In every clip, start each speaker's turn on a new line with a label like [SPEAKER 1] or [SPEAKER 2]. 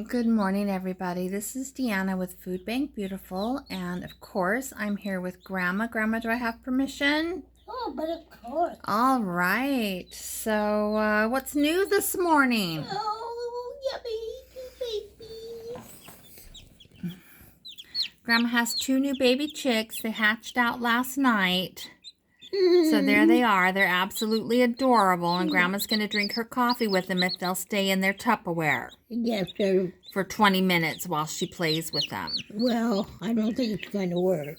[SPEAKER 1] Good morning, everybody. This is Deanna with Food Bank Beautiful, and of course, I'm here with Grandma. Grandma, do I have permission?
[SPEAKER 2] Oh, but of course.
[SPEAKER 1] All right. So, what's new this morning?
[SPEAKER 2] Oh, yummy, two babies.
[SPEAKER 1] Grandma has 2 new baby chicks. They hatched out last night. So there they are. They're absolutely adorable, and Grandma's going to drink her coffee with them if they'll stay in their Tupperware.
[SPEAKER 2] Yes, sir.
[SPEAKER 1] For 20 minutes while she plays with them.
[SPEAKER 2] Well, I don't think it's going to work.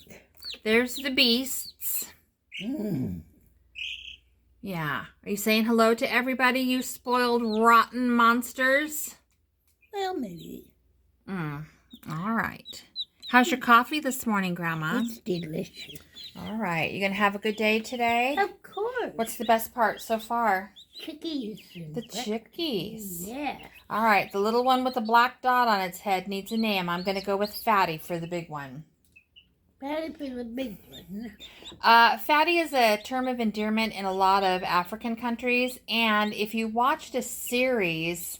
[SPEAKER 1] There's the beasts. Yeah. Are you saying hello to everybody, you spoiled, rotten monsters?
[SPEAKER 2] Well, maybe.
[SPEAKER 1] All right. How's your coffee this morning, Grandma?
[SPEAKER 2] It's delicious.
[SPEAKER 1] All right. You going to have a good day today?
[SPEAKER 2] Of course.
[SPEAKER 1] What's the best part so far?
[SPEAKER 2] Chickies.
[SPEAKER 1] The chickies.
[SPEAKER 2] Yeah.
[SPEAKER 1] All right. The little one with the black dot on its head needs a name. I'm going to go with Fatty for the big one.
[SPEAKER 2] Fatty for the big one.
[SPEAKER 1] Fatty is a term of endearment in a lot of African countries. And if you watched a series...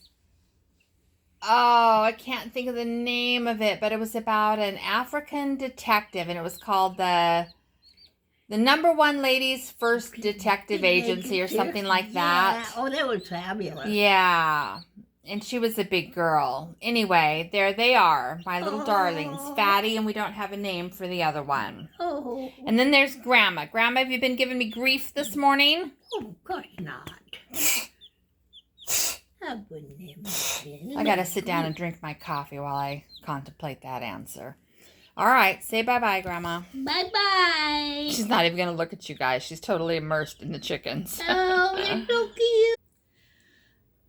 [SPEAKER 1] Oh, I can't think of the name of it, but it was about an African detective, and it was called the number one ladies' first detective agency or something like that.
[SPEAKER 2] Yeah. Oh, that was fabulous.
[SPEAKER 1] Yeah, and she was a big girl. Anyway, there they are, my little darlings, Fatty, and we don't have a name for the other one.
[SPEAKER 2] Oh.
[SPEAKER 1] And then there's Grandma. Grandma, have you been giving me grief this morning?
[SPEAKER 2] Oh, of course not. I wouldn't have been.
[SPEAKER 1] I gotta sit down and drink my coffee while I contemplate that answer. All right, say bye-bye, Grandma.
[SPEAKER 2] Bye-bye.
[SPEAKER 1] She's not even gonna look at you guys. She's totally immersed in the chickens.
[SPEAKER 2] Oh, they're so cute.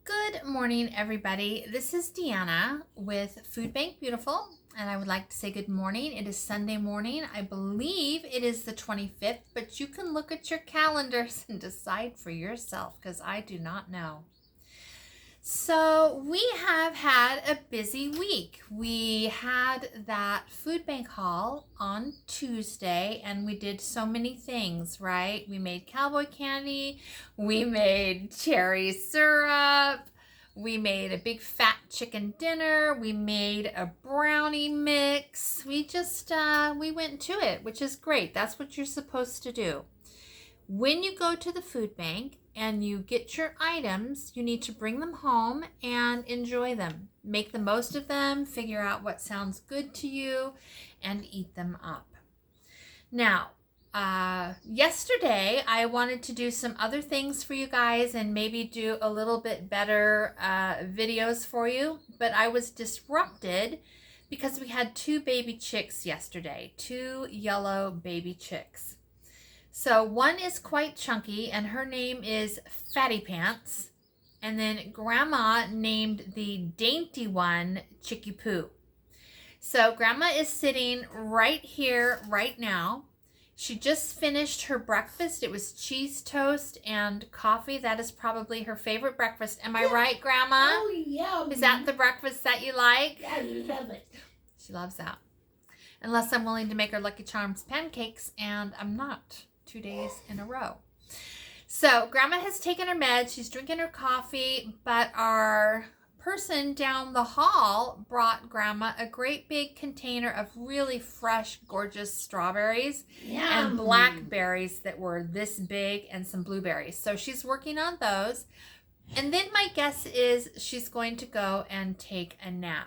[SPEAKER 1] Good morning, everybody. This is Deanna with Food Bank Beautiful, and I would like to say good morning. It is Sunday morning. I believe it is the 25th, but you can look at your calendars and decide for yourself, because I do not know. So we have had a busy week. We had that food bank haul on Tuesday, and we did so many things, right? We made cowboy candy, we made cherry syrup, we made a big fat chicken dinner, we made a brownie mix. We just, we went to it, which is great. That's what you're supposed to do. When you go to the food bank and you get your items, you need to bring them home and enjoy them. Make the most of them, figure out what sounds good to you, and eat them up. Now, yesterday I wanted to do some other things for you guys and maybe do a little bit better videos for you, but I was disrupted because we had 2 baby chicks yesterday, 2 yellow baby chicks. So one is quite chunky, and her name is Fatty Pants. And then Grandma named the dainty one Chicky Poo. So Grandma is sitting right here, right now. She just finished her breakfast. It was cheese toast and coffee. That is probably her favorite breakfast. Am I right, Grandma?
[SPEAKER 2] Oh, yeah.
[SPEAKER 1] Is that the breakfast that you like?
[SPEAKER 2] I love it.
[SPEAKER 1] She loves that. Unless I'm willing to make her Lucky Charms pancakes, and I'm not. 2 days in a row. So Grandma has taken her meds. She's drinking her coffee, but our person down the hall brought Grandma a great big container of really fresh, gorgeous strawberries and blackberries that were this big, and some blueberries. So she's working on those. And then my guess is she's going to go and take a nap.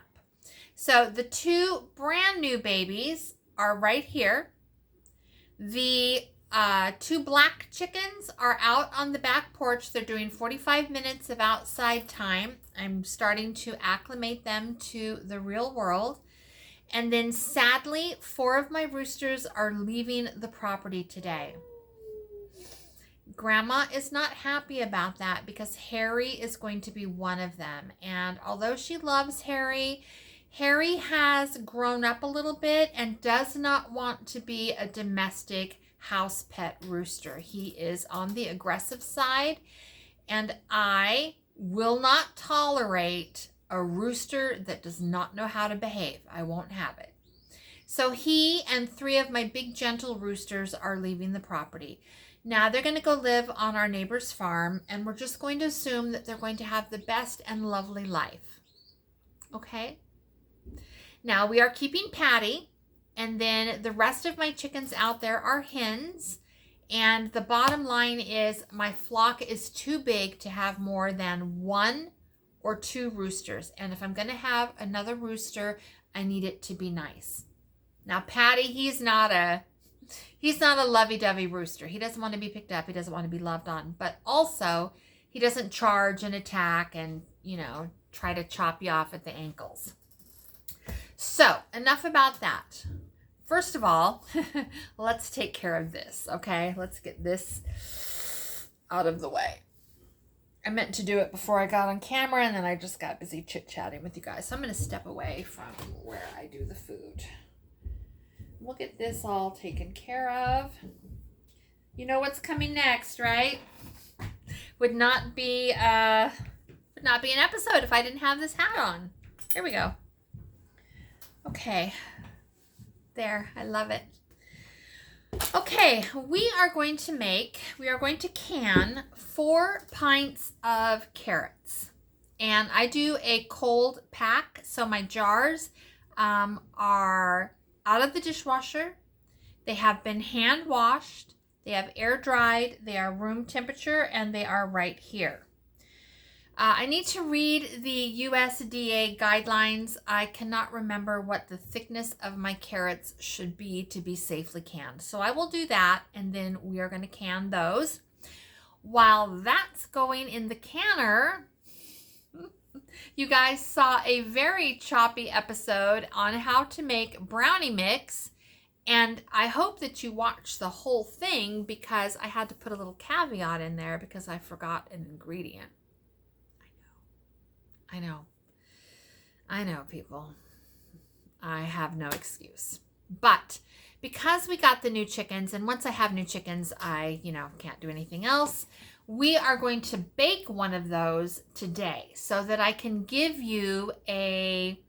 [SPEAKER 1] So the 2 brand new babies are right here. The 2 black chickens are out on the back porch. They're doing 45 minutes of outside time. I'm starting to acclimate them to the real world. And then sadly, 4 of my roosters are leaving the property today. Grandma is not happy about that because Harry is going to be one of them. And although she loves Harry, Harry has grown up a little bit and does not want to be a domestic house pet rooster. He is on the aggressive side, and I will not tolerate a rooster that does not know how to behave. I won't have it. So he and 3 of my big gentle roosters are leaving the property. Now they're going to go live on our neighbor's farm, and we're just going to assume that they're going to have the best and lovely life. Okay? Now we are keeping Patty, and then the rest of my chickens out there are hens. And the bottom line is my flock is too big to have more than 1 or 2 roosters. And if I'm going to have another rooster, I need it to be nice. Now Patty, he's not a lovey-dovey rooster. He doesn't want to be picked up. He doesn't want to be loved on. But also, he doesn't charge and attack and, try to chop you off at the ankles. So, enough about that. First of all, let's take care of this, okay? Let's get this out of the way. I meant to do it before I got on camera, and then I just got busy chit-chatting with you guys. So I'm going to step away from where I do the food. We'll get this all taken care of. You know what's coming next, right? Would not be an episode if I didn't have this hat on. Here we go. Okay. There, I love it. Okay, we are going to can 4 pints of carrots. And I do a cold pack, so my jars are out of the dishwasher. They have been hand washed. They have air dried. They are room temperature, and they are right here. I need to read the USDA guidelines. I cannot remember what the thickness of my carrots should be to be safely canned. So I will do that, and then we are going to can those. While that's going in the canner, you guys saw a very choppy episode on how to make brownie mix, and I hope that you watched the whole thing because I had to put a little caveat in there because I forgot an ingredient. I know, people. I have no excuse. But because we got the new chickens, and once I have new chickens, I, can't do anything else, we are going to bake one of those today so that I can give you a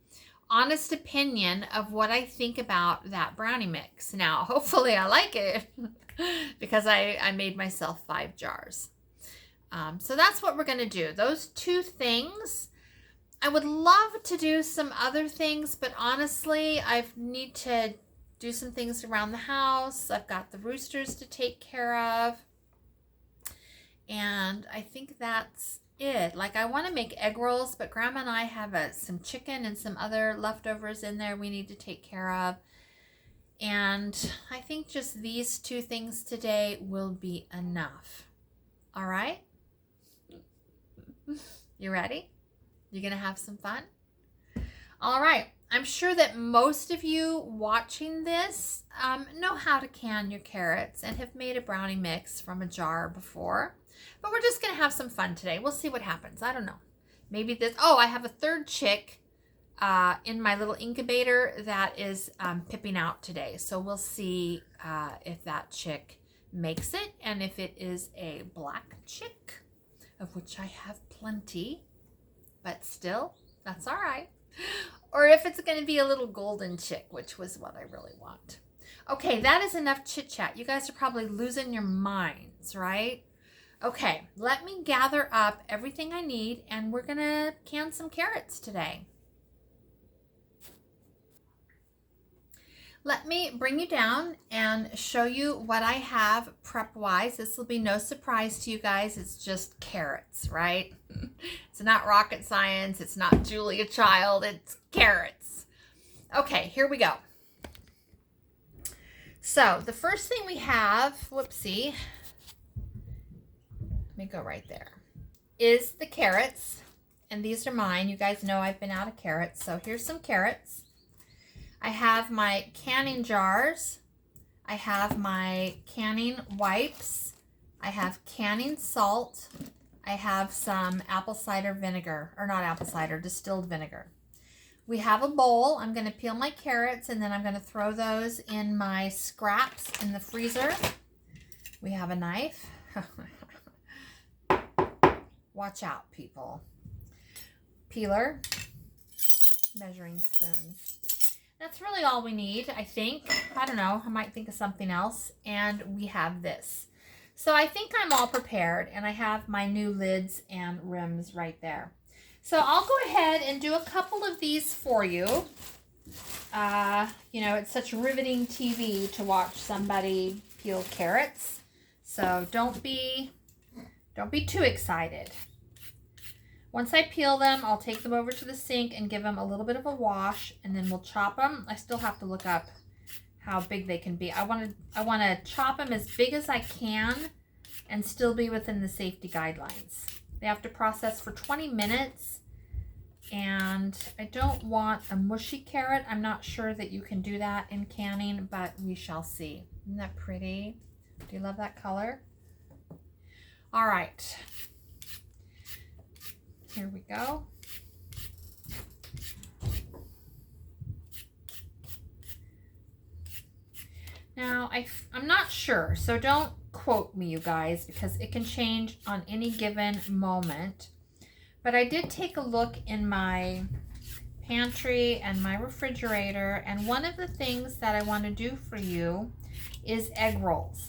[SPEAKER 1] honest opinion of what I think about that brownie mix. Now, hopefully I like it because I made myself 5 jars. So that's what we're going to do. Those 2 things. I would love to do some other things, but honestly, I need to do some things around the house. I've got the roosters to take care of. And I think that's it. Like, I want to make egg rolls, but Grandma and I have some chicken and some other leftovers in there we need to take care of. And I think just these 2 things today will be enough. All right? You ready? You're going to have some fun? All right. I'm sure that most of you watching this know how to can your carrots and have made a brownie mix from a jar before. But we're just going to have some fun today. We'll see what happens. I don't know. Maybe this... Oh, I have a 3rd chick in my little incubator that is pipping out today. So we'll see if that chick makes it and if it is a black chick, of which I have plenty. But still, that's all right. Or if it's going to be a little golden chick, which was what I really want. Okay, that is enough chit-chat. You guys are probably losing your minds, right? Okay, let me gather up everything I need, and we're going to can some carrots today. Let me bring you down and show you what I have prep-wise. This will be no surprise to you guys. It's just carrots, right? It's not rocket science. It's not Julia Child. It's carrots. Okay, here we go. So the first thing we have, whoopsie, let me go right there, is the carrots. And these are mine. You guys know I've been out of carrots. So here's some carrots. I have my canning jars. I have my canning wipes. I have canning salt. I have some apple cider vinegar, or not apple cider, distilled vinegar. We have a bowl. I'm going to peel my carrots, and then I'm going to throw those in my scraps in the freezer. We have a knife. Watch out, people. Peeler. Measuring spoons. That's really all we need, I think. I don't know. I might think of something else. And we have this. So I think I'm all prepared, and I have my new lids and rims right there. So I'll go ahead and do a couple of these for you. You know, it's such riveting TV to watch somebody peel carrots. So don't be too excited. Once I peel them, I'll take them over to the sink and give them a little bit of a wash, and then we'll chop them. I still have to look up how big they can be. I want to chop them as big as I can and still be within the safety guidelines. They have to process for 20 minutes, and I don't want a mushy carrot. I'm not sure that you can do that in canning, but we shall see. Isn't that pretty? Do you love that color? All right. Here we go. Now, I'm not sure, so don't quote me, you guys, because it can change on any given moment. But I did take a look in my pantry and my refrigerator, and one of the things that I want to do for you is egg rolls.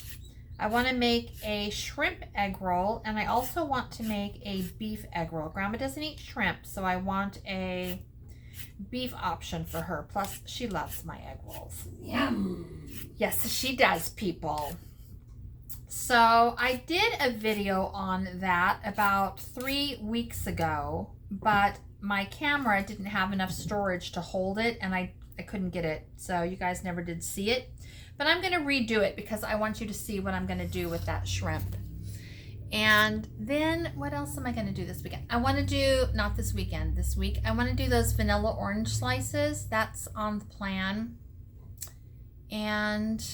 [SPEAKER 1] I want to make a shrimp egg roll, and I also want to make a beef egg roll. Grandma doesn't eat shrimp, so I want a beef option for her. Plus, she loves my egg rolls.
[SPEAKER 2] Yum.
[SPEAKER 1] Yes, she does, people. So I did a video on that about 3 weeks ago, but my camera didn't have enough storage to hold it, and I couldn't get it, so you guys never did see it. But I'm going to redo it because I want you to see what I'm going to do with that shrimp. And then what else am I going to do this weekend? I want to do, not this weekend, this week, I want to do those vanilla orange slices. That's on the plan. And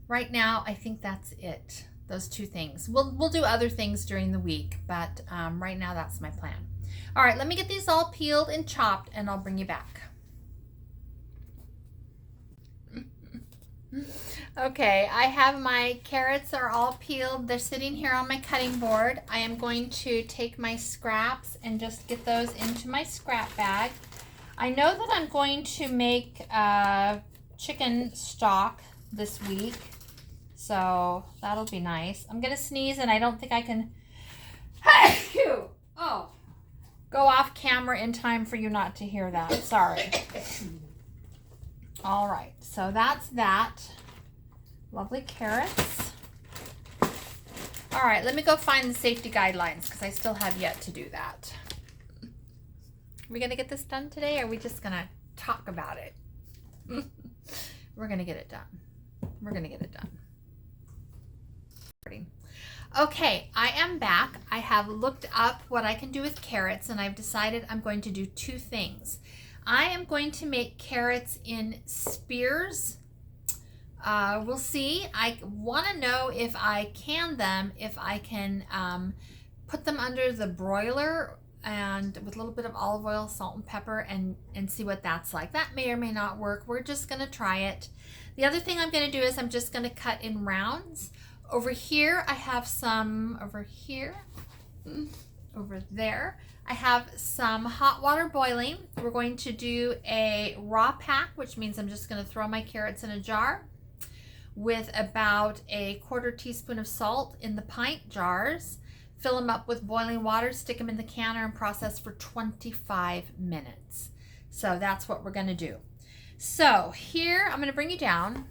[SPEAKER 1] right now, I think that's it. Those two things. We'll do other things during the week, but right now that's my plan. All right, let me get these all peeled and chopped, and I'll bring you back. Okay, I have my carrots are all peeled. They're sitting here on my cutting board. I am going to take my scraps and just get those into my scrap bag. I know that I'm going to make chicken stock this week, so that'll be nice. I'm gonna sneeze, and I don't think I can go off camera in time for you not to hear that. Sorry. All right, so that's that. Lovely carrots. All right, let me go find the safety guidelines because I still have yet to do that. Are we gonna get this done today, or are we just gonna talk about it? We're gonna get it done. We're gonna get it done. Okay, I am back. I have looked up what I can do with carrots, and I've decided I'm going to do two things. I am going to make carrots in spears. We'll see. I want to know if I can them, if I can put them under the broiler and with a little bit of olive oil, salt, and pepper, and see what that's like. That may or may not work. We're just going to try it. The other thing I'm going to do is I'm just going to cut in rounds. Over here, I have some, over here, over there, I have some hot water boiling. We're going to do a raw pack, which means I'm just going to throw my carrots in a jar with about a 1/4 teaspoon of salt in the pint jars. Fill them up with boiling water, stick them in the canner, and process for 25 minutes. So that's what we're going to do. So here, I'm going to bring you down.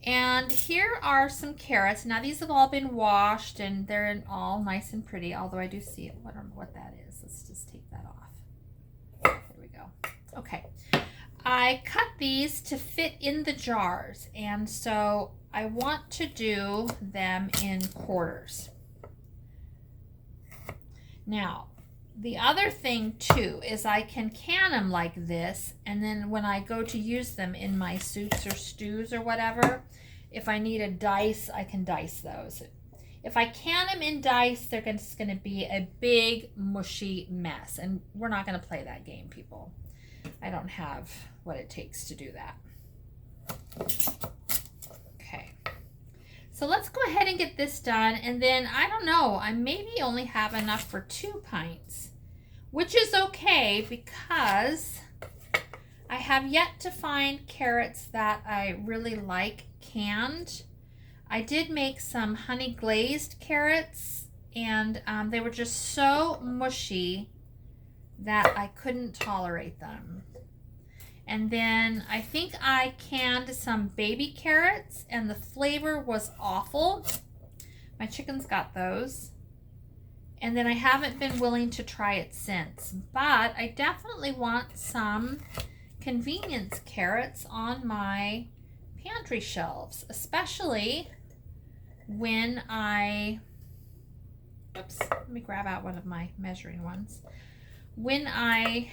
[SPEAKER 1] And here are some carrots. Now these have all been washed and they're all nice and pretty, although I do see it. I don't know what that is. Let's just take that off. There we go. Okay. I cut these to fit in the jars, and so I want to do them in quarters. Now, the other thing too is I can can them like this, and then when I go to use them in my soups or stews or whatever, if I need a dice, I can dice those. If I can them in dice, they're just going to be a big mushy mess, and we're not going to play that game, people. I don't have what it takes to do that. Okay. So let's go ahead and get this done, and then I don't know, I maybe only have enough for 2 pints, which is okay because I have yet to find carrots that I really like canned. I did make some honey glazed carrots, and they were just so mushy that I couldn't tolerate them. And then I think I canned some baby carrots, and the flavor was awful. My chickens got those. And then I haven't been willing to try it since. But I definitely want some convenience carrots on my pantry shelves, especially when let me grab out one of my measuring ones. When I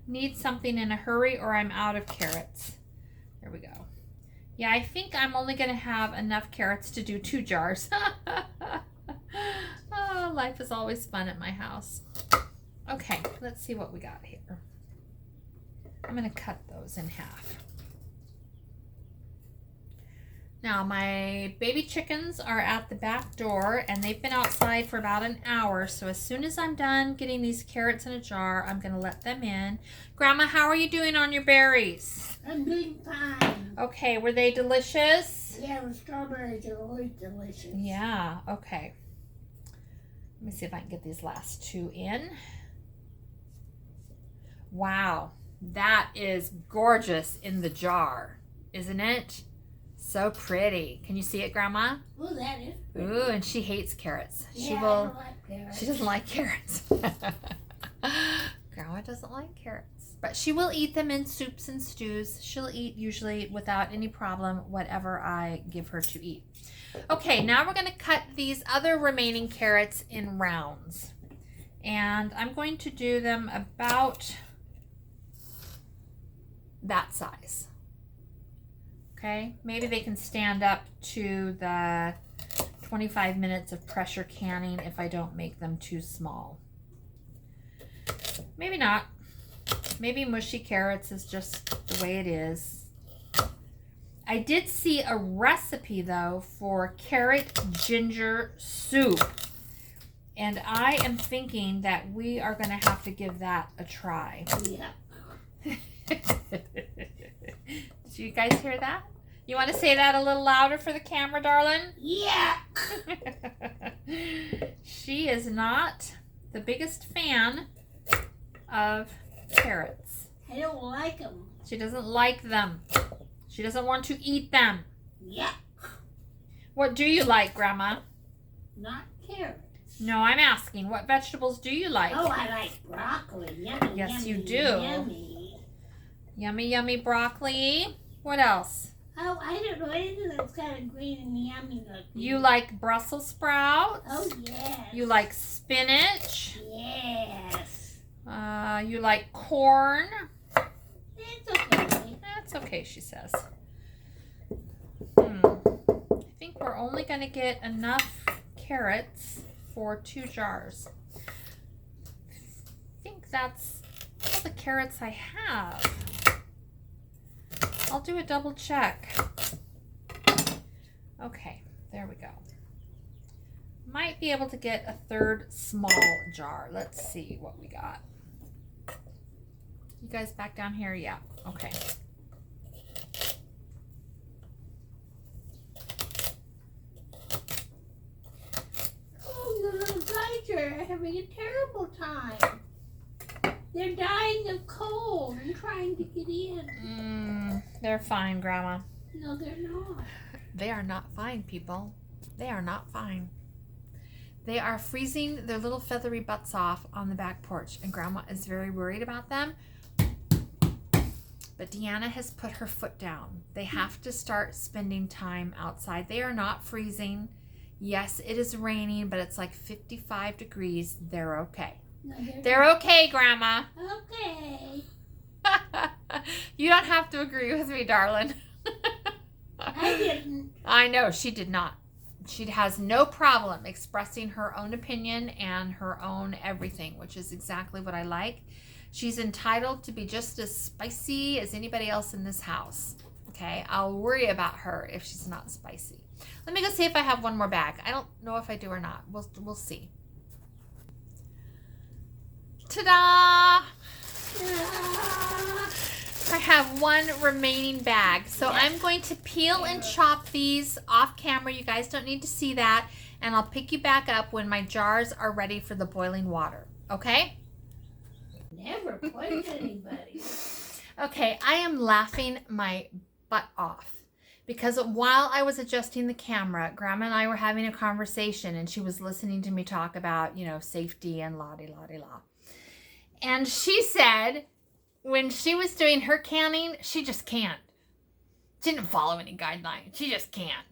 [SPEAKER 1] need something in a hurry or I'm out of carrots. There we go. Yeah, I think I'm only going to have enough carrots to do 2 jars. Oh, life is always fun at my house. Okay, let's see what we got here. I'm going to cut those in half. Now, my baby chickens are at the back door, and they've been outside for about an hour. So as soon as I'm done getting these carrots in a jar, I'm going to let them in. Grandma, how are you doing on your berries?
[SPEAKER 2] I'm doing fine.
[SPEAKER 1] Okay, were they delicious?
[SPEAKER 2] Yeah, the strawberries are always delicious.
[SPEAKER 1] Yeah, okay. Let me see if I can get these last 2 in. Wow, that is gorgeous in the jar, isn't it? So pretty. Can you see it, Grandma?
[SPEAKER 2] Oh, that is pretty.
[SPEAKER 1] Ooh, and she hates carrots.
[SPEAKER 2] Yeah,
[SPEAKER 1] She
[SPEAKER 2] I
[SPEAKER 1] will.
[SPEAKER 2] don't like carrots.
[SPEAKER 1] She doesn't like carrots. Grandma doesn't like carrots, but she will eat them in soups and stews. She'll eat usually without any problem whatever I give her to eat. Okay, now we're going to cut these other remaining carrots in rounds, and I'm going to do them about that size. Okay, maybe they can stand up to the 25 minutes of pressure canning if I don't make them too small. Maybe not. Maybe mushy carrots is just the way it is. I did see a recipe though for carrot ginger soup, and I am thinking that we are going to have to give that a try.
[SPEAKER 2] Yeah.
[SPEAKER 1] Did you guys hear that? You want to say that a little louder for the camera, darling?
[SPEAKER 2] Yeah.
[SPEAKER 1] She is not the biggest fan of carrots.
[SPEAKER 2] I don't like them.
[SPEAKER 1] She doesn't like them. She doesn't want to eat them.
[SPEAKER 2] Yeah.
[SPEAKER 1] What do you like, Grandma?
[SPEAKER 2] Not carrots.
[SPEAKER 1] No, I'm asking, what vegetables do you like?
[SPEAKER 2] Oh, I like broccoli. Yummy,
[SPEAKER 1] Yes,
[SPEAKER 2] yummy,
[SPEAKER 1] you do.
[SPEAKER 2] Yummy.
[SPEAKER 1] Yummy, yummy broccoli. What else?
[SPEAKER 2] Oh, I don't know anything that's kind of green and yummy looking.
[SPEAKER 1] You like Brussels sprouts?
[SPEAKER 2] Oh, yes.
[SPEAKER 1] You like spinach?
[SPEAKER 2] Yes.
[SPEAKER 1] You like corn?
[SPEAKER 2] It's okay.
[SPEAKER 1] That's okay, she says. I think we're only going to get enough carrots for 2 jars. I think that's all the carrots I have. I'll do a double check. Okay, there we go. Might be able to get a 3rd small jar. Let's see what we got. You guys back down here? Yeah, okay.
[SPEAKER 2] Oh, the little guys are having a terrible time. They're dying of cold and trying to get in.
[SPEAKER 1] They're fine, Grandma.
[SPEAKER 2] No, they're not.
[SPEAKER 1] They are not fine, people. They are not fine. They are freezing their little feathery butts off on the back porch, and Grandma is very worried about them. But Deanna has put her foot down. They have to start spending time outside. They are not freezing. Yes, it is raining, but it's like 55 degrees. They're okay.
[SPEAKER 2] No,
[SPEAKER 1] They're okay, Grandma.
[SPEAKER 2] okay.
[SPEAKER 1] You don't have to agree with me, darling.
[SPEAKER 2] I didn't.
[SPEAKER 1] I know, she did not. She has no problem expressing her own opinion and her own everything, which is exactly what I like. She's entitled to be just as spicy as anybody else in this house. Okay, I'll worry about her if she's not spicy. Let me go see if I have one more bag. I don't know if I do or not. We'll see. Ta-da! I have one remaining bag. So
[SPEAKER 2] Yes.
[SPEAKER 1] I'm going to peel and chop these off camera. You guys don't need to see that. And I'll pick you back up when my jars are ready for the boiling water. Okay?
[SPEAKER 2] Never poison anybody.
[SPEAKER 1] Okay, I am laughing my butt off. Because while I was adjusting the camera, Grandma and I were having a conversation and she was listening to me talk about, safety and la-di-la-di-la. And she said when she was doing her canning, she just can't. She didn't follow any guidelines. She just can't.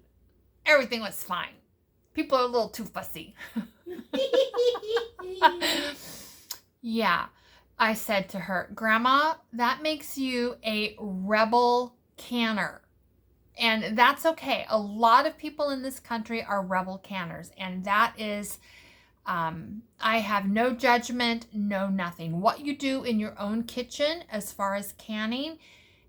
[SPEAKER 1] Everything was fine. People are a little too fussy. Yeah. I said to her, Grandma, that makes you a rebel canner. And that's okay. A lot of people in this country are rebel canners. And that is, I have no judgment, no nothing. What you do in your own kitchen as far as canning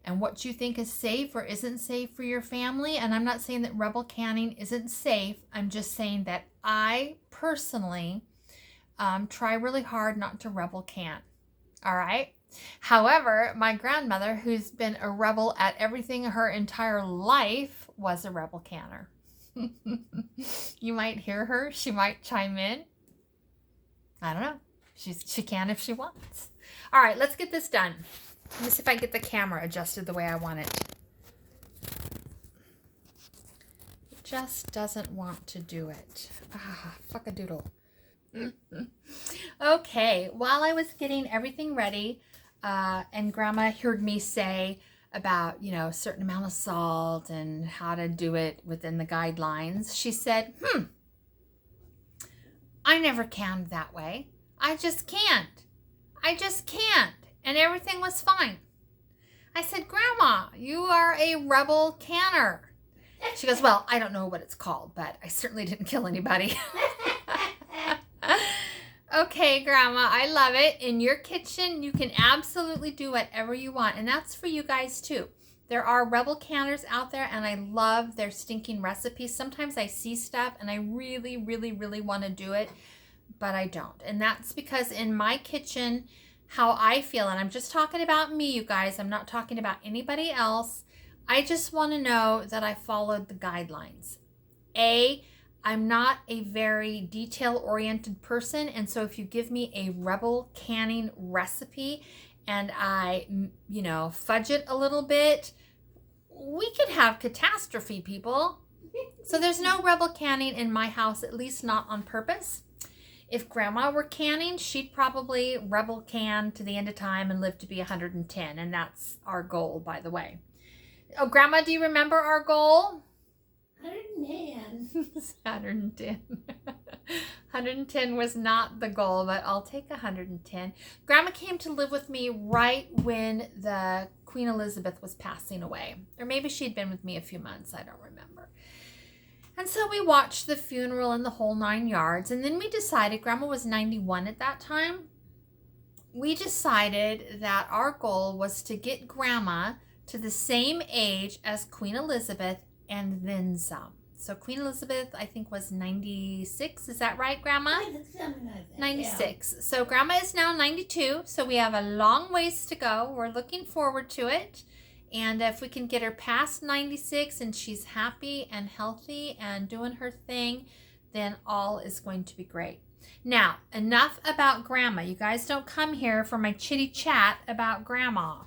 [SPEAKER 1] and what you think is safe or isn't safe for your family. And I'm not saying that rebel canning isn't safe. I'm just saying that I personally try really hard not to rebel can. All right. However, my grandmother, who's been a rebel at everything her entire life, was a rebel canner. You might hear her. She might chime in. I don't know. She can if she wants. All right, let's get this done. Let me see if I get the camera adjusted the way I want it. It just doesn't want to do it. Fuck a doodle. Okay, while I was getting everything ready, and Grandma heard me say about, a certain amount of salt and how to do it within the guidelines, she said, I never canned that way. I just can't. And everything was fine. I said, Grandma, you are a rebel canner. She goes, well, I don't know what it's called, but I certainly didn't kill anybody. Okay, Grandma, I love it. In your kitchen, you can absolutely do whatever you want. And that's for you guys, too. There are rebel canners out there, and I love their stinking recipes. Sometimes I see stuff, and I really, really, really want to do it, but I don't. And that's because in my kitchen, how I feel, and I'm just talking about me, you guys. I'm not talking about anybody else. I just want to know that I followed the guidelines. I'm not a very detail-oriented person, and so if you give me a rebel canning recipe and I, fudge it a little bit, we could have catastrophe, people. So there's no rebel canning in my house, at least not on purpose. If Grandma were canning, she'd probably rebel can to the end of time and live to be 110, and that's our goal, by the way. Oh, Grandma, do you remember our goal?
[SPEAKER 2] 110.
[SPEAKER 1] 110. 110 was not the goal, but I'll take 110. Grandma came to live with me right when the Queen Elizabeth was passing away. Or maybe she'd been with me a few months. I don't remember. And so we watched the funeral and the whole 9 yards. And then we decided, Grandma was 91 at that time. We decided that our goal was to get Grandma to the same age as Queen Elizabeth and then some. So Queen Elizabeth, I think, was 96. Is that right, Grandma? 96. Yeah. So Grandma is now 92. So we have a long ways to go. We're looking forward to it. And if we can get her past 96 and she's happy and healthy and doing her thing, then all is going to be great. Now, enough about Grandma. You guys don't come here for my chitty chat about Grandma.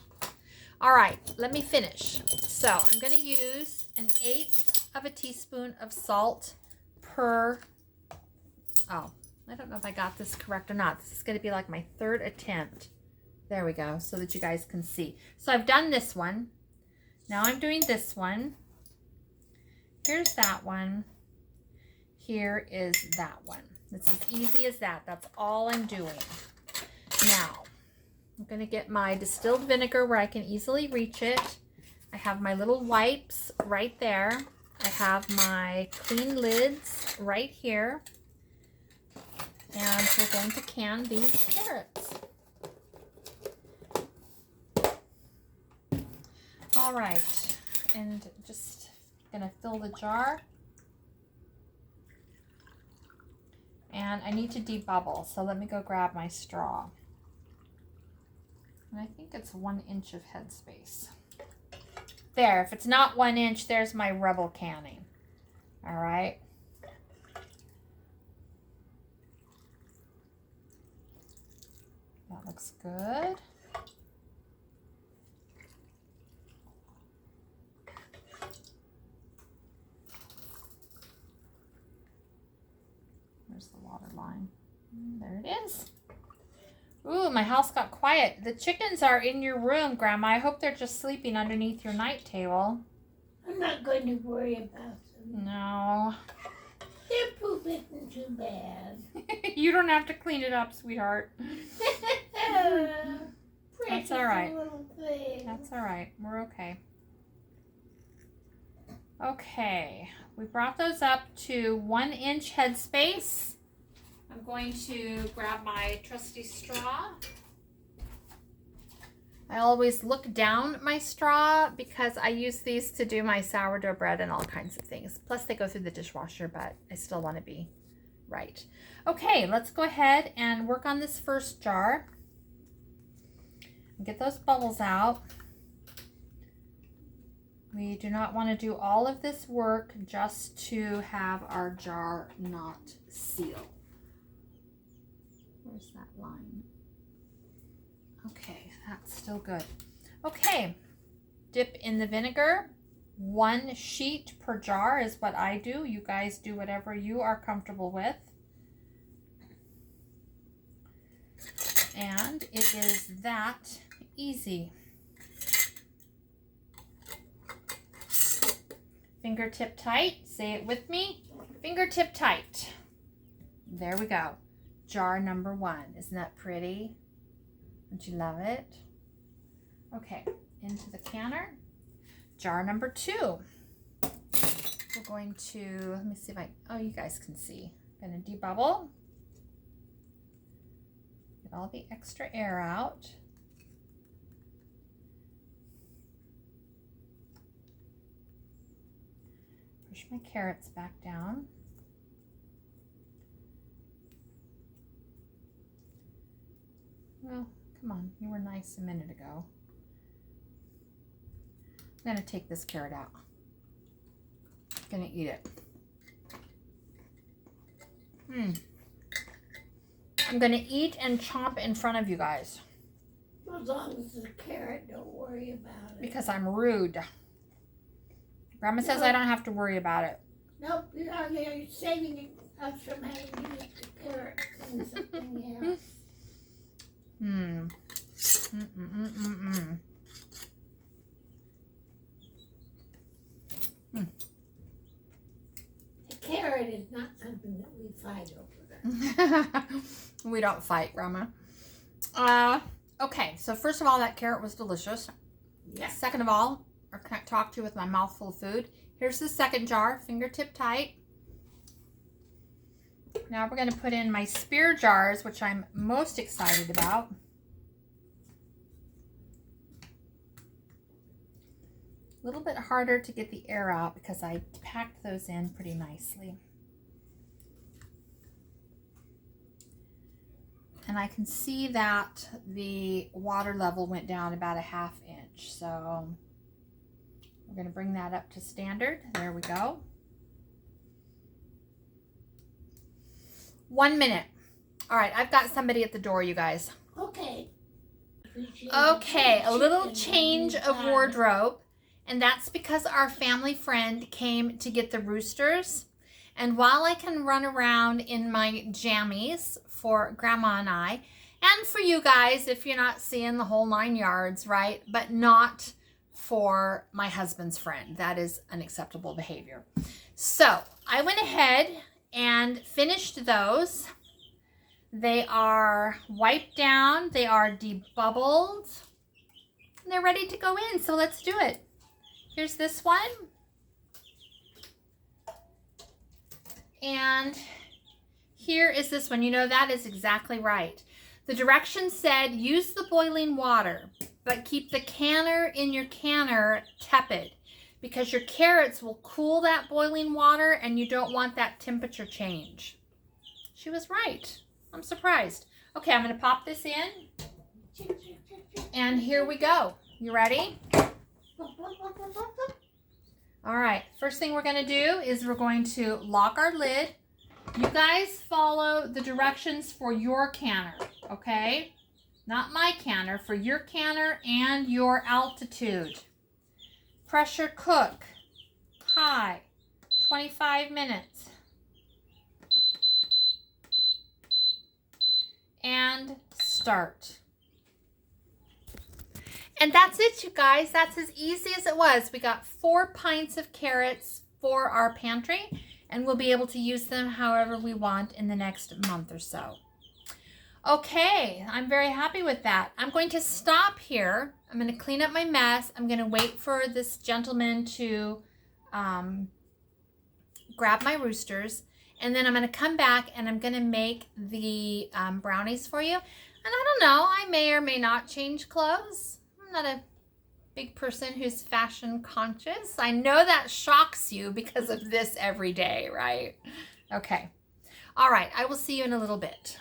[SPEAKER 1] All right, let me finish. So I'm going to use 1/8 of a teaspoon of salt per, I don't know if I got this correct or not. This is going to be like my 3rd attempt. There we go, so that you guys can see. So I've done this one. Now I'm doing this one. Here's that one. Here is that one. It's as easy as that. That's all I'm doing. Now, I'm going to get my distilled vinegar where I can easily reach it. I have my little wipes right there. I have my clean lids right here. And we're going to can these carrots. All right. And just going to fill the jar. And I need to debubble, so let me go grab my straw. And I think it's 1 inch of headspace. There, if it's not 1 inch, there's my Rebel canning. All right. That looks good. Where's the water line? There it is. Ooh, my house got quiet. The chickens are in your room, Grandma. I hope they're just sleeping underneath your night table.
[SPEAKER 2] I'm not going to worry about them.
[SPEAKER 1] No.
[SPEAKER 2] Their poop isn't too bad.
[SPEAKER 1] You don't have to clean it up, sweetheart. That's all right. That's all right. We're okay. Okay. We brought those up to 1 inch headspace. I'm going to grab my trusty straw. I always look down my straw because I use these to do my sourdough bread and all kinds of things. Plus they go through the dishwasher, but I still want to be right. Okay, let's go ahead and work on this first jar. Get those bubbles out. We do not want to do all of this work just to have our jar not seal. Where's that line? Okay, that's still good. Okay, dip in the vinegar. 1 sheet per jar is what I do. You guys do whatever you are comfortable with. And it is that easy. Fingertip tight. Say it with me. Fingertip tight. There we go. Jar number 1. Isn't that pretty? Don't you love it? Okay, into the canner. Jar number 2. We're going to, let me see if oh, you guys can see. I'm going to debubble. Get all the extra air out. Push my carrots back down. Well, come on, you were nice a minute ago. I'm gonna take this carrot out. I'm gonna eat it. I'm gonna eat and chomp in front of you guys.
[SPEAKER 2] As long as it's a carrot, don't worry about it.
[SPEAKER 1] Because I'm rude. Grandma says I don't have to worry about it.
[SPEAKER 2] Nope, you're saving us from having to eat the carrot and something else. The carrot is not something that we fight over.
[SPEAKER 1] We don't fight, Grandma. Okay, so first of all, that carrot was delicious.
[SPEAKER 2] Yes.
[SPEAKER 1] Second of all, I can't talk to you with my mouth full of food. Here's the second jar, fingertip tight. Now we're going to put in my spear jars, which I'm most excited about. A little bit harder to get the air out because I packed those in pretty nicely. And I can see that the water level went down about a 1/2 inch. So we're going to bring that up to standard. There we go. 1 minute. All right, I've got somebody at the door, you guys.
[SPEAKER 2] Okay.
[SPEAKER 1] Okay, a little change of wardrobe. And that's because our family friend came to get the roosters. And while I can run around in my jammies for Grandma and I, and for you guys if you're not seeing the whole 9 yards, right? But not for my husband's friend. That is unacceptable behavior. So I went ahead and finished those. They are wiped down. They are debubbled. And they're ready to go in. So let's do it. Here's this one. And here is this one. You know, that is exactly right. The directions said use the boiling water, but keep the canner in your canner tepid because your carrots will cool that boiling water and you don't want that temperature change. She was right. I'm surprised. Okay, I'm going to pop this in. And here we go. You ready? All right, first thing we're gonna do is we're going to lock our lid. You guys follow the directions for your canner, okay? Not my canner, for your canner and your altitude. Pressure cook, high, 25 minutes. And start. And that's it, you guys. That's as easy as it was. We got 4 pints of carrots for our pantry, and we'll be able to use them however we want in the next month or so. Okay, I'm very happy with that. I'm going to stop here. I'm going to clean up my mess. I'm going to wait for this gentleman to grab my roosters, and then I'm going to come back and I'm going to make the brownies for you. And I don't know, I may or may not change clothes. I'm not a big person who's fashion conscious. I know that shocks you because of this every day, right? Okay. All right, I will see you in a little bit.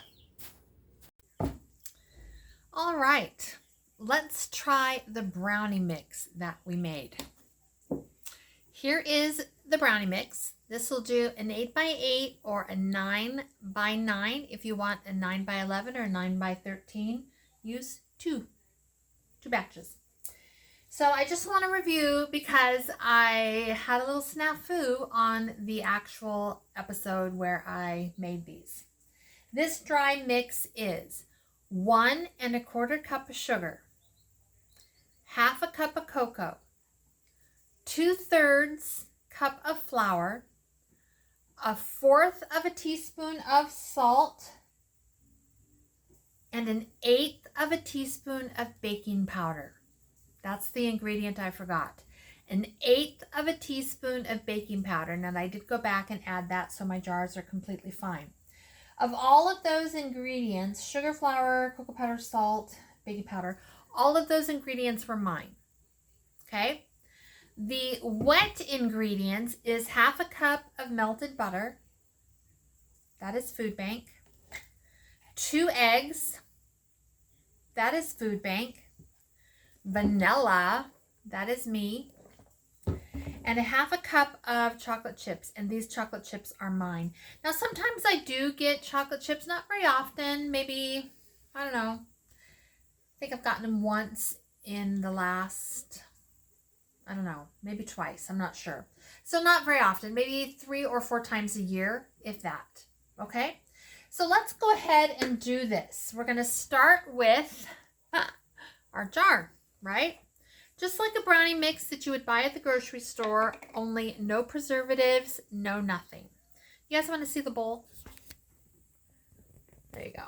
[SPEAKER 1] All right, let's try the brownie mix that we made. Here is the brownie mix. This will do an 8x8 or a 9x9. If you want a 9x11 or a 9x13, use two batches. So I just want to review because I had a little snafu on the actual episode where I made these. This dry mix is 1 1/4 cup of sugar, 1/2 cup of cocoa, 2/3 cup of flour, 1/4 teaspoon of salt, and 1/8 teaspoon of baking powder. That's the ingredient I forgot. 1/8 teaspoon of baking powder. Now I did go back and add that so my jars are completely fine. Of all of those ingredients, sugar, flour, cocoa powder, salt, baking powder, all of those ingredients were mine. Okay? The wet ingredients is 1/2 cup of melted butter. That is Food Bank. 2 eggs. That is Food Bank. Vanilla. That is me. And 1/2 cup of chocolate chips. And these chocolate chips are mine. Now, sometimes I do get chocolate chips. Not very often. Maybe, I don't know. I think I've gotten them once in the last, I don't know, maybe twice. I'm not sure. So not very often. Maybe 3 or 4 times a year, if that. Okay? So let's go ahead and do this. We're going to start with our jar, right? Just like a brownie mix that you would buy at the grocery store, only no preservatives, no nothing. You guys want to see the bowl? There you go.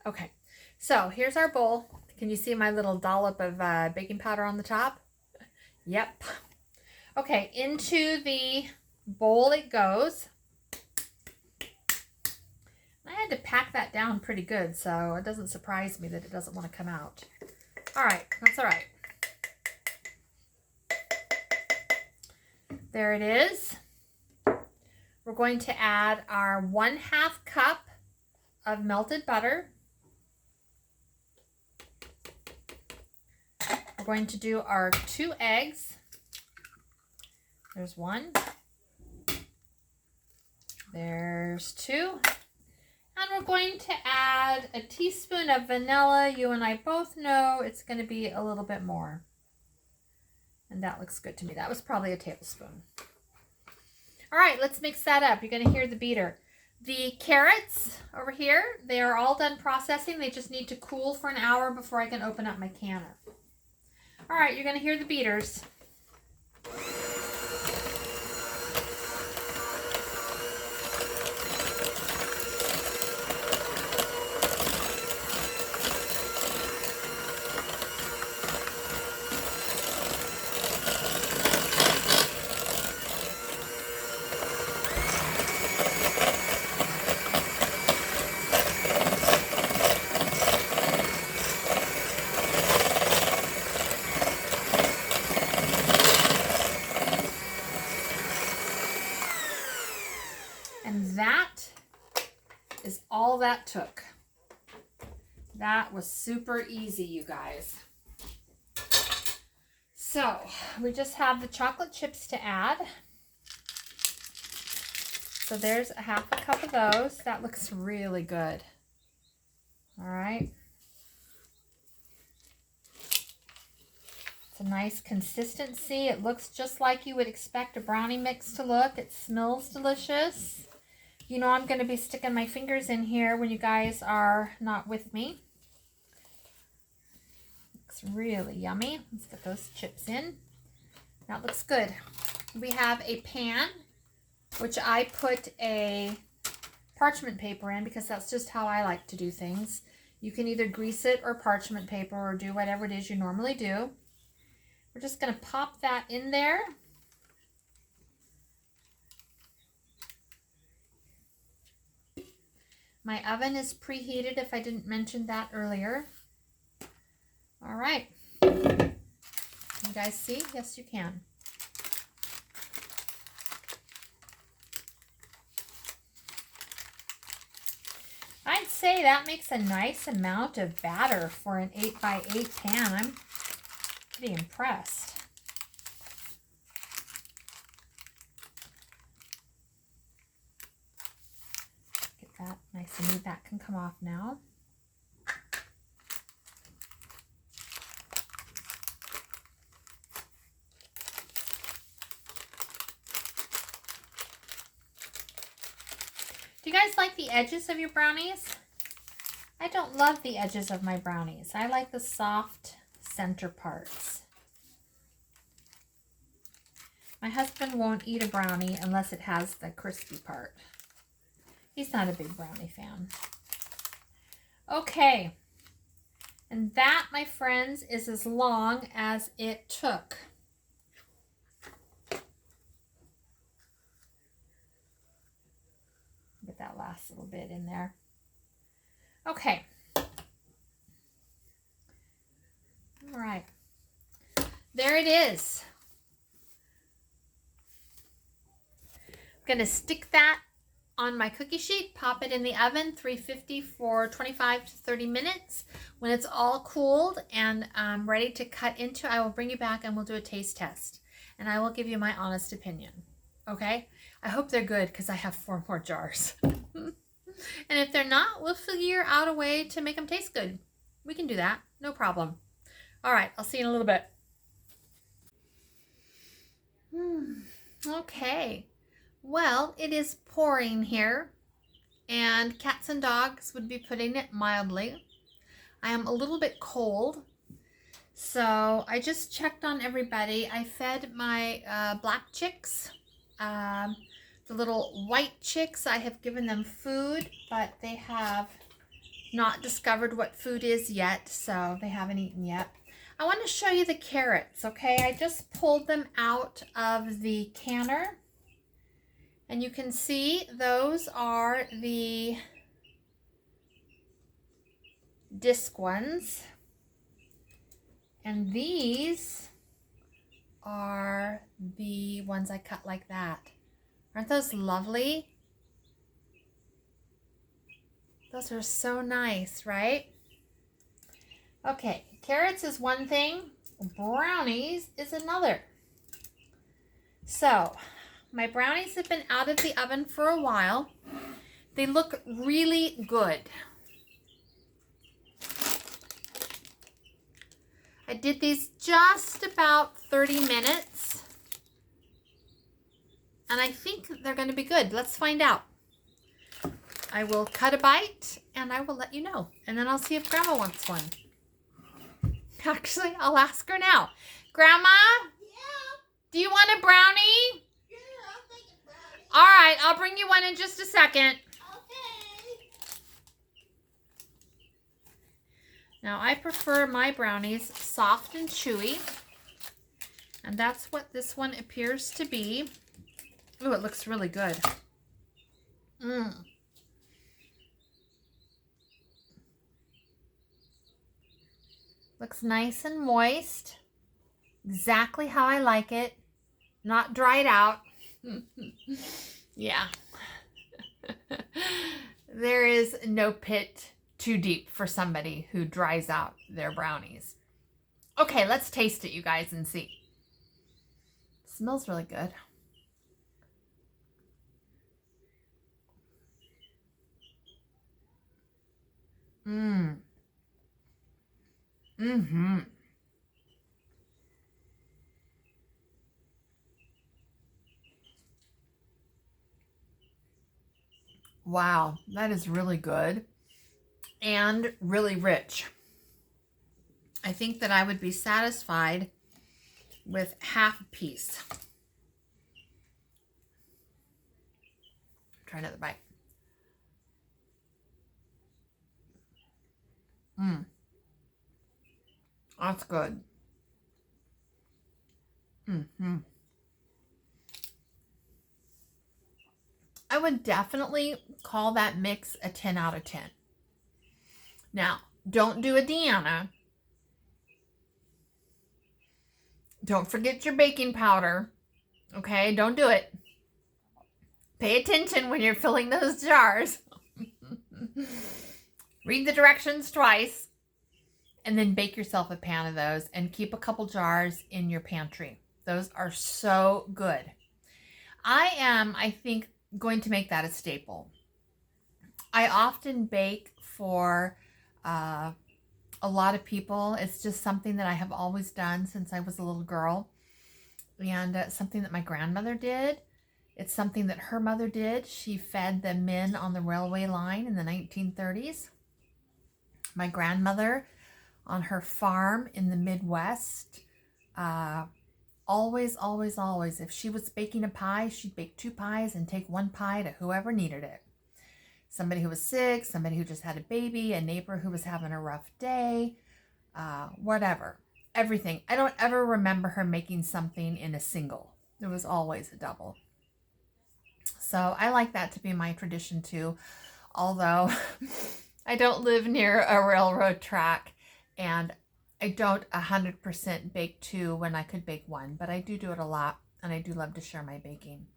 [SPEAKER 1] Okay, so here's our bowl. Can you see my little dollop of baking powder on the top? Yep. Okay, into the bowl it goes. I had to pack that down pretty good, so it doesn't surprise me that it doesn't want to come out. All right, that's all right. There it is. We're going to add our 1/2 cup of melted butter. We're going to do our 2 eggs. There's 1. There's 2. And we're going to add a teaspoon of vanilla. You and I both know it's going to be a little bit more. And that looks good to me. That was probably a tablespoon. All right, let's mix that up. You're going to hear the beater. The carrots over here, they are all done processing. They just need to cool for an hour before I can open up my canner. All right, you're going to hear the beaters. all that took. That was super easy, you guys. So we just have the chocolate chips to add. So there's a half a cup of those. That looks really good. All right. It's a nice consistency. It looks just like you would expect a brownie mix to look. It smells delicious. You know I'm going to be sticking my fingers in here when you guys are not with me. Looks really yummy. Let's get those chips in. That looks good. We have a pan, which I put a parchment paper in because that's just how I like to do things. You can either grease it or parchment paper or do whatever it is you normally do. We're just going to pop that in there. My oven is preheated if I didn't mention that earlier. All right. You guys see? Yes, you can. I'd say that makes a nice amount of batter for an 8x8 pan. I'm pretty impressed. Get that nice and neat. That can come off now. Do you guys like the edges of your brownies? I don't love the edges of my brownies. I like the soft center parts. My husband won't eat a brownie unless it has the crispy part. He's not a big brownie fan. Okay. And that, my friends, is as long as it took. Get that last little bit in there. Okay. All right. There it is. I'm going to stick that on my cookie sheet, pop it in the oven, 350 for 25 to 30 minutes. When it's all cooled and ready to cut into, I will bring you back and we'll do a taste test. And I will give you my honest opinion. Okay? I hope they're good because I have 4 more jars. And if they're not, we'll figure out a way to make them taste good. We can do that. No problem. All right. I'll see you in a little bit. Okay. Well, it is pouring here, and cats and dogs would be putting it mildly. I am a little bit cold, so I just checked on everybody. I fed my black chicks. The little white chicks, I have given them food, but they have not discovered what food is yet, so they haven't eaten yet. I want to show you the carrots, okay? I just pulled them out of the canner. And you can see those are the disc ones. And these are the ones I cut like that. Aren't those lovely? Those are so nice, right? Okay, carrots is one thing, brownies is another. So, my brownies have been out of the oven for a while. They look really good. I did these just about 30 minutes. And I think they're going to be good. Let's find out. I will cut a bite and I will let you know. And then I'll see if Grandma wants one. Actually, I'll ask her now. Grandma?
[SPEAKER 2] Yeah.
[SPEAKER 1] Do you want a brownie?
[SPEAKER 2] Yeah, I'll take a brownie.
[SPEAKER 1] All right, I'll bring you one in just a second.
[SPEAKER 2] Okay.
[SPEAKER 1] Now, I prefer my brownies soft and chewy. And that's what this one appears to be. Oh, it looks really good. Looks nice and moist. Exactly how I like it. Not dried out. Yeah. There is no pit too deep for somebody who dries out their brownies. Okay, let's taste it, you guys, and see. It smells really good. Mmm. Mm-hmm. Wow, that is really good and really rich. I think that I would be satisfied with half a piece. Try another bite. Mmm. That's good. Mm-hmm. I would definitely call that mix a 10 out of 10. Now, don't do a Deanna. Don't forget your baking powder. Okay, don't do it. Pay attention when you're filling those jars. Read the directions twice. And then bake yourself a pan of those and keep a couple jars in your pantry. Those are so good. I am, I think, going to make that a staple. I often bake for a lot of people. It's just something that I have always done since I was a little girl, and something that my grandmother did. It's something that her mother did. She fed the men on the railway line in the 1930s. My grandmother on her farm in the Midwest, always, if she was baking a pie, she'd bake 2 pies and take 1 pie to whoever needed it. Somebody who was sick, somebody who just had a baby, a neighbor who was having a rough day, whatever. Everything. I don't ever remember her making something in a single. There was always a double. So I like that to be my tradition too, although I don't live near a railroad track and I don't 100% bake 2 when I could bake 1, but I do it a lot and I do love to share my baking.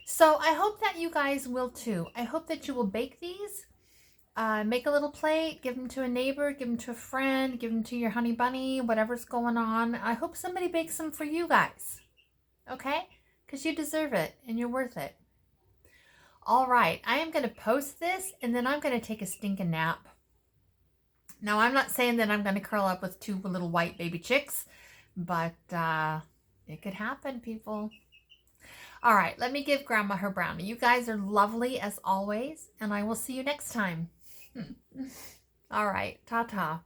[SPEAKER 1] So I hope that you guys will too. I hope that you will bake these. Make a little plate, give them to a neighbor, give them to a friend, give them to your honey bunny, whatever's going on. I hope somebody bakes them for you guys. Okay? Because you deserve it and you're worth it. All right, I am going to post this and then I'm going to take a stinking nap. Now, I'm not saying that I'm going to curl up with 2 little white baby chicks, but it could happen, people. All right, let me give Grandma her brownie. You guys are lovely as always, and I will see you next time. All right, ta-ta.